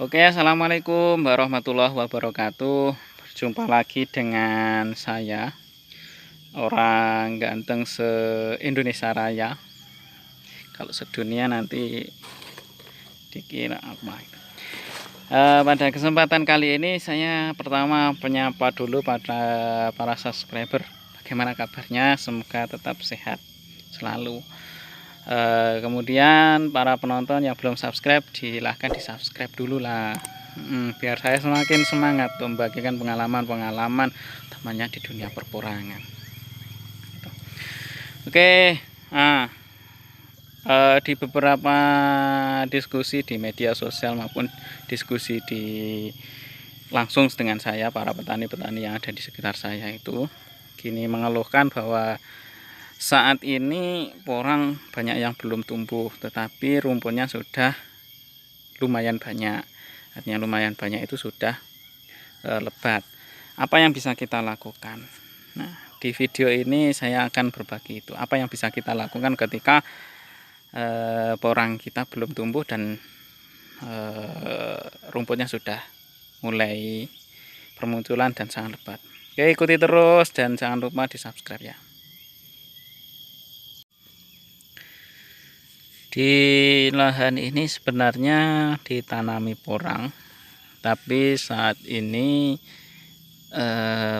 Oke, assalamualaikum warahmatullahi wabarakatuh. Berjumpa lagi dengan saya, orang ganteng se-Indonesia Raya. Kalau sedunia nanti dikira apa itu. Pada kesempatan kali ini saya pertama menyapa dulu pada para subscriber. Bagaimana kabarnya? Semoga tetap sehat selalu. Kemudian para penonton yang belum subscribe, silahkan di subscribe dulu lah, biar saya semakin semangat membagikan pengalaman-pengalaman temannya di dunia perporangan. Oke, di beberapa diskusi di media sosial maupun diskusi di langsung dengan saya, para petani-petani yang ada di sekitar saya itu kini mengeluhkan bahwa saat ini porang banyak yang belum tumbuh, tetapi rumputnya sudah lumayan banyak. Artinya lumayan banyak itu sudah lebat. Apa yang bisa kita lakukan? Nah, di video ini saya akan berbagi itu. Apa yang bisa kita lakukan ketika porang kita belum tumbuh dan rumputnya sudah mulai bermunculan dan sangat lebat. Oke, ikuti terus dan jangan lupa di subscribe ya. Di lahan ini sebenarnya ditanami porang, tapi saat ini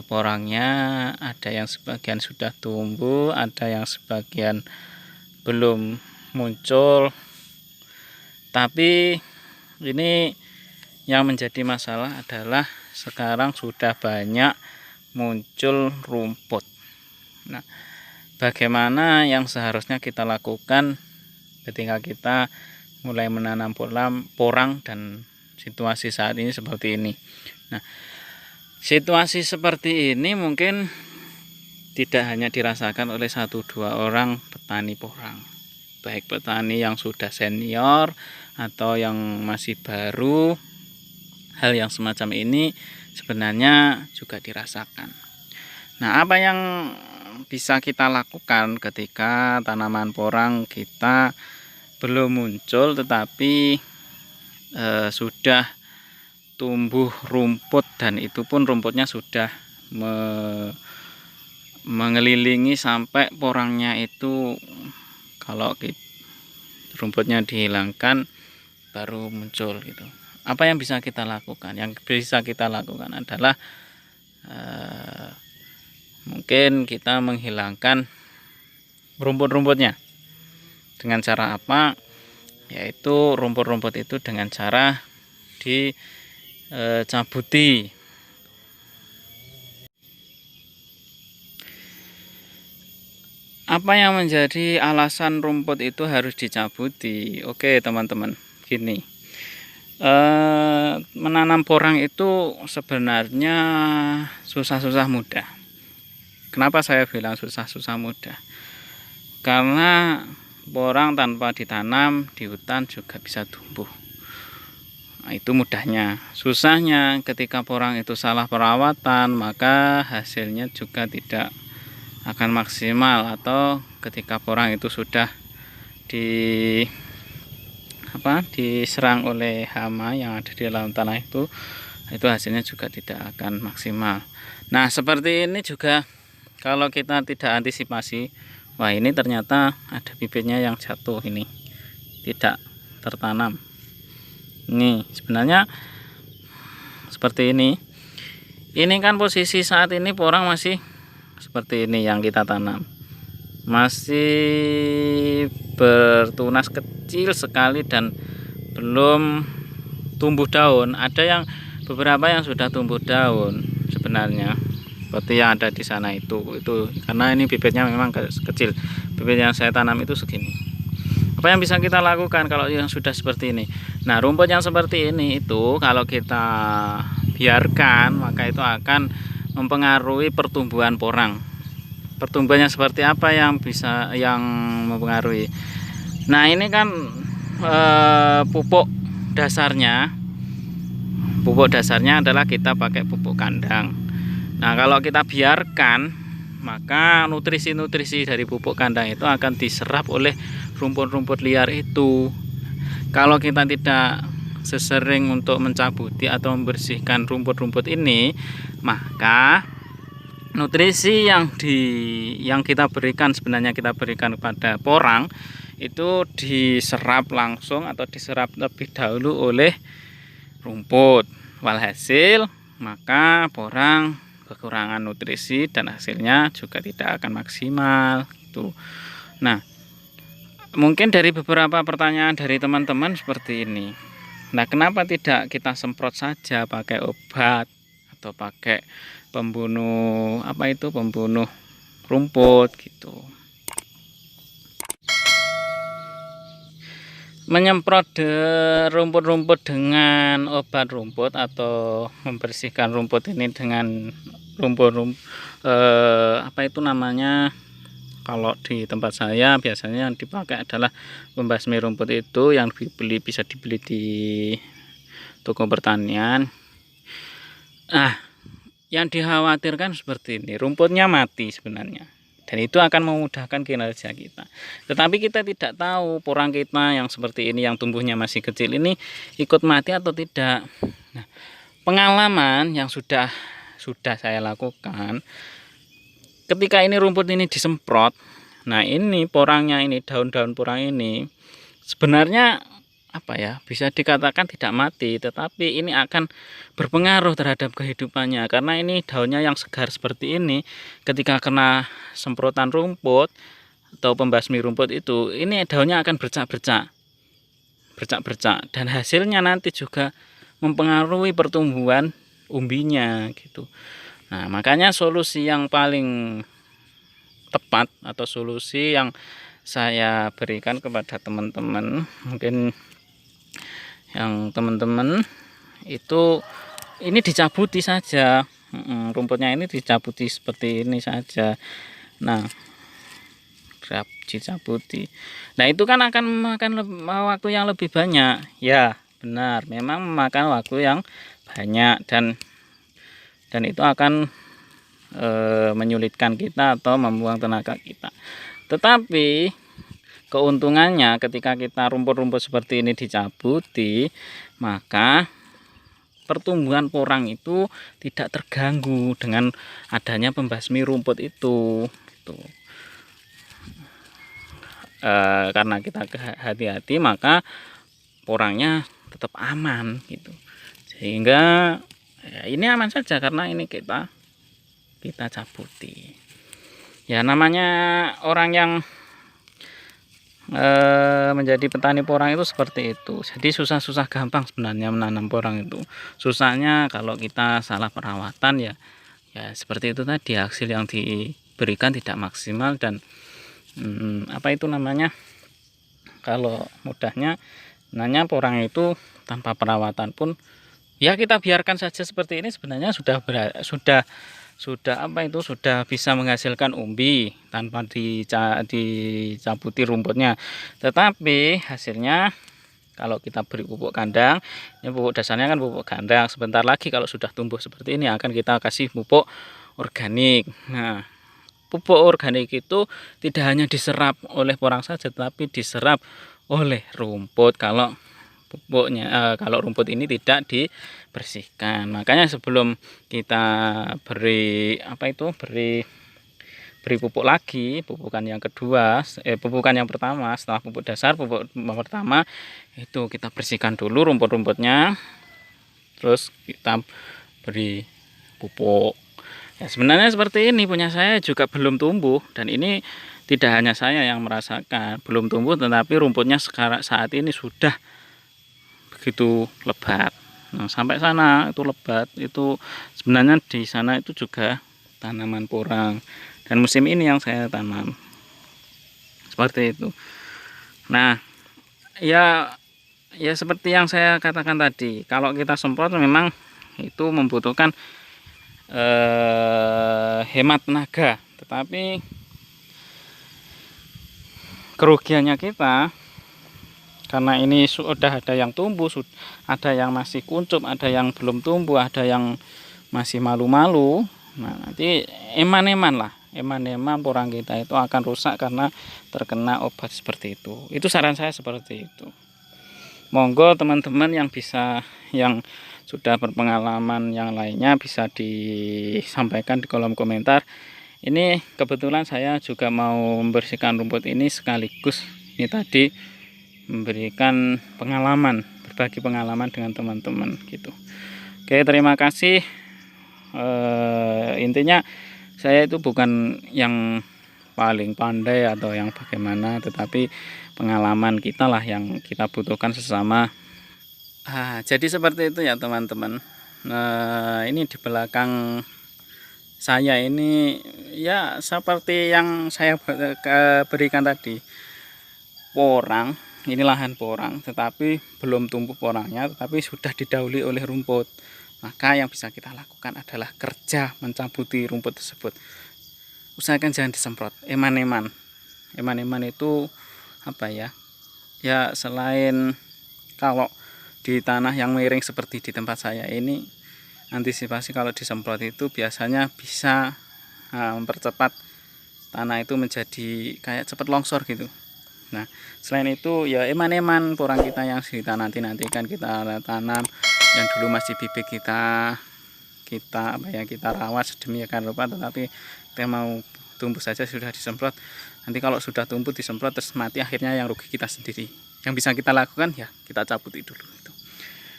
porangnya ada yang sebagian sudah tumbuh, ada yang sebagian belum muncul. Tapi ini yang menjadi masalah adalah sekarang sudah banyak muncul rumput. Nah, bagaimana yang seharusnya kita lakukan ketika kita mulai menanam porang dan situasi saat ini seperti ini? Nah, situasi seperti ini mungkin tidak hanya dirasakan oleh 1-2 orang petani porang, baik petani yang sudah senior atau yang masih baru. Hal yang semacam ini sebenarnya juga dirasakan. Nah, apa yang bisa kita lakukan ketika tanaman porang kita belum muncul tetapi sudah tumbuh rumput, dan itu pun rumputnya sudah mengelilingi sampai porangnya itu, kalau rumputnya dihilangkan baru muncul gitu. Apa yang bisa kita lakukan? Yang bisa kita lakukan adalah mungkin kita menghilangkan rumput-rumputnya. Dengan cara apa? Yaitu rumput-rumput itu dengan cara dicabuti. Apa yang menjadi alasan rumput itu harus dicabuti? Oke teman-teman, gini, menanam porang itu sebenarnya susah-susah mudah. Kenapa saya bilang susah-susah mudah? Karena porang tanpa ditanam di hutan juga bisa tumbuh. Nah, itu mudahnya. Susahnya ketika porang itu salah perawatan, maka hasilnya juga tidak akan maksimal. Atau ketika porang itu sudah diserang oleh hama yang ada di dalam tanah itu hasilnya juga tidak akan maksimal. Nah, seperti ini juga kalau kita tidak antisipasi, wah ini ternyata ada bibitnya yang jatuh, ini tidak tertanam. Ini sebenarnya seperti ini. Ini kan posisi saat ini porang masih seperti ini yang kita tanam. Masih bertunas kecil sekali dan belum tumbuh daun. Ada yang beberapa yang sudah tumbuh daun sebenarnya, seperti yang ada di sana itu karena ini bibitnya memang kecil. Bibit yang saya tanam itu segini. Apa yang bisa kita lakukan kalau yang sudah seperti ini? Nah, rumput yang seperti ini itu kalau kita biarkan, maka itu akan mempengaruhi pertumbuhan porang. Pertumbuhannya seperti apa yang mempengaruhi? Nah, ini kan pupuk dasarnya adalah kita pakai pupuk kandang. Nah, kalau kita biarkan, maka nutrisi-nutrisi dari pupuk kandang itu akan diserap oleh rumput-rumput liar itu. Kalau kita tidak sesering untuk mencabuti atau membersihkan rumput-rumput ini, maka nutrisi yang kita berikan, sebenarnya kita berikan kepada porang itu diserap langsung atau diserap lebih dahulu oleh rumput. Walhasil maka porang kekurangan nutrisi dan hasilnya juga tidak akan maksimal gitu. Nah, mungkin dari beberapa pertanyaan dari teman-teman seperti ini. Nah, kenapa tidak kita semprot saja pakai obat atau pakai pembunuh pembunuh rumput gitu. Menyemprot rumput-rumput dengan obat rumput atau membersihkan rumput ini dengan kalau di tempat saya biasanya yang dipakai adalah pembasmi rumput itu yang bisa dibeli di toko pertanian. Yang dikhawatirkan seperti ini, rumputnya mati sebenarnya, dan itu akan memudahkan kinerja kita. Tetapi kita tidak tahu porang kita yang seperti ini, yang tumbuhnya masih kecil ini ikut mati atau tidak. Nah, pengalaman yang sudah saya lakukan, ketika ini rumput ini disemprot, nah ini porangnya ini, daun-daun porang ini sebenarnya bisa dikatakan tidak mati, tetapi ini akan berpengaruh terhadap kehidupannya, karena ini daunnya yang segar seperti ini, ketika kena semprotan rumput atau pembasmi rumput itu, ini daunnya akan bercak-bercak, dan hasilnya nanti juga mempengaruhi pertumbuhan umbinya gitu. Nah, makanya solusi yang paling tepat atau solusi yang saya berikan kepada teman-teman, mungkin yang teman-teman itu ini dicabuti saja, rumputnya ini dicabuti seperti ini saja. Nah, dicabuti. Nah, itu kan akan memakan waktu yang lebih banyak. Ya, benar, memang memakan waktu yang banyak dan itu akan menyulitkan kita atau membuang tenaga kita. Tetapi keuntungannya ketika kita rumput-rumput seperti ini dicabuti, maka pertumbuhan porang itu tidak terganggu dengan adanya pembasmi rumput itu gitu. Karena kita hati-hati, maka porangnya tetap aman gitu, sehingga ya, ini aman saja karena ini kita cabuti. Ya, namanya orang yang menjadi petani porang itu seperti itu. Jadi susah gampang sebenarnya menanam porang itu. Susahnya kalau kita salah perawatan, ya seperti itu tadi, hasil yang diberikan tidak maksimal, dan kalau mudahnya sebenarnya porang itu tanpa perawatan pun ya kita biarkan saja seperti ini, sebenarnya sudah bisa menghasilkan umbi tanpa dicabuti rumputnya. Tetapi hasilnya kalau kita beri pupuk kandang, ini pupuk dasarnya kan pupuk kandang, sebentar lagi kalau sudah tumbuh seperti ini akan kita kasih pupuk organik. Nah, pupuk organik itu tidak hanya diserap oleh porang saja, tetapi diserap oleh rumput kalau rumput ini tidak dibersihkan. Makanya sebelum kita beri pupuk lagi, pupukan yang pertama setelah pupuk dasar, pupuk pertama itu kita bersihkan dulu rumput-rumputnya, terus kita beri pupuk. Ya, sebenarnya seperti ini punya saya juga belum tumbuh, dan ini tidak hanya saya yang merasakan belum tumbuh, tetapi rumputnya sekarang saat ini sudah begitu lebat. Nah, sampai sana itu lebat, itu sebenarnya di sana itu juga tanaman porang, dan musim ini yang saya tanam seperti itu. Nah, ya seperti yang saya katakan tadi, kalau kita semprot memang itu membutuhkan hemat tenaga, tetapi kerugiannya kita, karena ini sudah ada yang tumbuh, ada yang masih kuncup, ada yang belum tumbuh, ada yang masih malu-malu. Nah, nanti eman-eman porang kita itu akan rusak karena terkena obat seperti itu. Itu saran saya seperti itu. Monggo teman-teman yang sudah berpengalaman yang lainnya bisa disampaikan di kolom komentar. Ini kebetulan saya juga mau membersihkan rumput ini sekaligus ini tadi memberikan pengalaman, berbagi pengalaman dengan teman-teman gitu. Oke, terima kasih. Intinya saya itu bukan yang paling pandai atau yang bagaimana, tetapi pengalaman kita lah yang kita butuhkan sesama. Jadi seperti itu ya teman-teman. Nah, ini di belakang saya ini ya seperti yang saya berikan tadi, porang. Ini lahan porang, tetapi belum tumbuh porangnya, tetapi sudah didahului oleh rumput. Maka yang bisa kita lakukan adalah kerja mencabuti rumput tersebut. Usahakan jangan disemprot eman-eman. Eman-eman itu apa ya? Ya selain kalau di tanah yang miring seperti di tempat saya ini, antisipasi kalau disemprot itu biasanya bisa mempercepat tanah itu menjadi kayak cepat longsor gitu. Nah, selain itu ya eman-eman porang kita yang kita nantikan kita tanam yang dulu masih bibit kita rawat sedemikian rupa, tetapi kita mau tumbuh saja sudah disemprot. Nanti kalau sudah tumbuh disemprot terus mati, akhirnya yang rugi kita sendiri. Yang bisa kita lakukan ya kita cabuti dulu itu.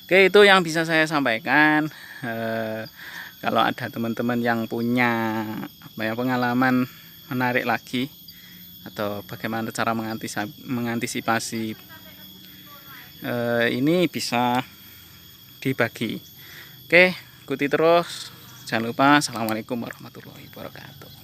Oke, itu yang bisa saya sampaikan. Kalau ada teman-teman yang punya pengalaman menarik lagi atau bagaimana cara mengantisipasi ini bisa dibagi. Oke, ikuti terus. Jangan lupa. Assalamualaikum warahmatullahi wabarakatuh.